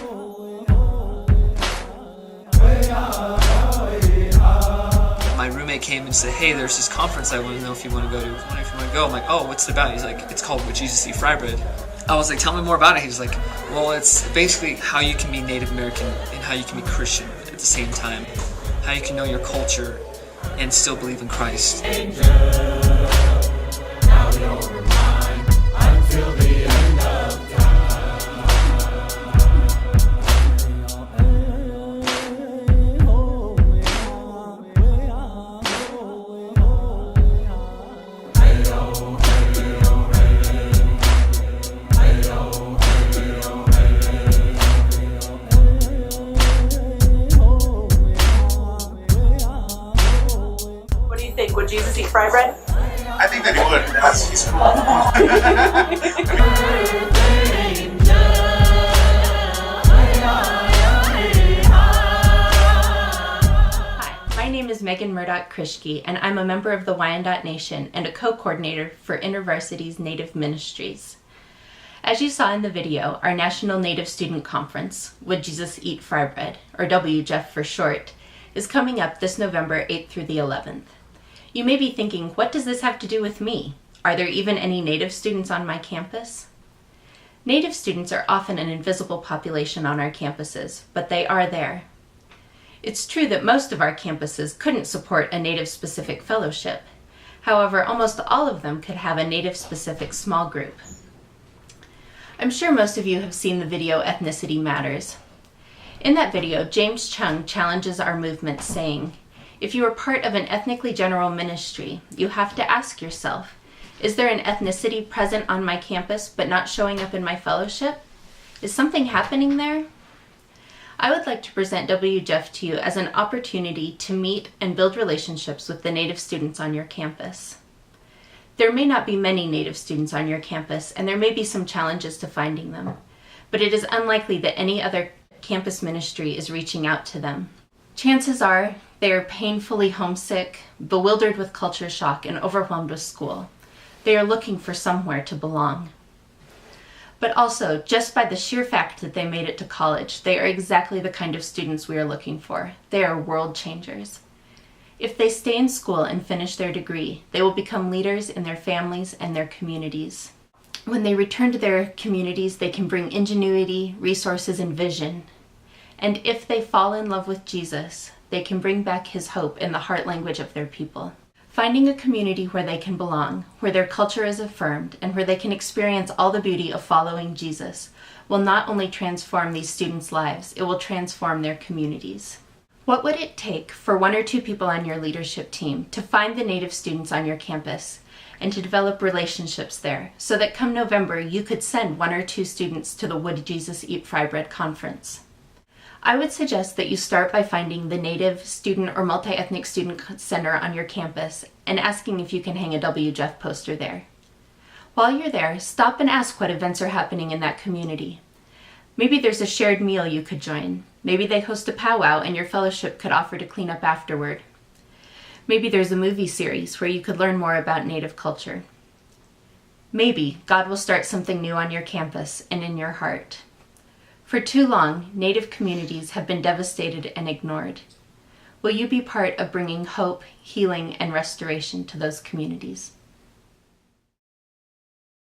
My roommate came and said, hey, there's this conference I want to know if you want to go to. I wonder if you want to go. I'm like, oh, what's it about? He's like, it's called Would Jesus Eat Fry Bread? I was like, tell me more about it. He was like, well, it's basically how you can be Native American and how you can be Christian at the same time. How you can know your culture and still believe in Christ. Would Jesus eat fry bread? I think that he would. He's cool. Hi, my name is Megan Murdoch-Krishke, and I'm a member of the Wyandotte Nation and a co-coordinator for InterVarsity's Native Ministries. As you saw in the video, our National Native Student Conference, Would Jesus Eat Fry Bread, or WJEF for short, is coming up this November 8th through the 11th. You may be thinking, what does this have to do with me? Are there even any Native students on my campus? Native students are often an invisible population on our campuses, but they are there. It's true that most of our campuses couldn't support a Native-specific fellowship. However, almost all of them could have a Native-specific small group. I'm sure most of you have seen the video Ethnicity Matters. In that video, James Chung challenges our movement, saying, if you are part of an ethnically general ministry, you have to ask yourself, is there an ethnicity present on my campus but not showing up in my fellowship? Is something happening there? I would like to present WJEF to you as an opportunity to meet and build relationships with the Native students on your campus. There may not be many Native students on your campus, and there may be some challenges to finding them, but it is unlikely that any other campus ministry is reaching out to them. Chances are they are painfully homesick, bewildered with culture shock, and overwhelmed with school. They are looking for somewhere to belong. But also, just by the sheer fact that they made it to college, they are exactly the kind of students we are looking for. They are world changers. If they stay in school and finish their degree, they will become leaders in their families and their communities. When they return to their communities, they can bring ingenuity, resources, and vision. And if they fall in love with Jesus, they can bring back his hope in the heart language of their people. Finding a community where they can belong, where their culture is affirmed, and where they can experience all the beauty of following Jesus will not only transform these students' lives, it will transform their communities. What would it take for one or two people on your leadership team to find the Native students on your campus and to develop relationships there so that come November you could send one or two students to the Would Jesus Eat Fry Bread conference? I would suggest that you start by finding the Native Student or Multi-Ethnic Student Center on your campus and asking if you can hang a WJEF poster there. While you're there, stop and ask what events are happening in that community. Maybe there's a shared meal you could join. Maybe they host a powwow and your fellowship could offer to clean up afterward. Maybe there's a movie series where you could learn more about Native culture. Maybe God will start something new on your campus and in your heart. For too long, Native communities have been devastated and ignored. Will you be part of bringing hope, healing, and restoration to those communities?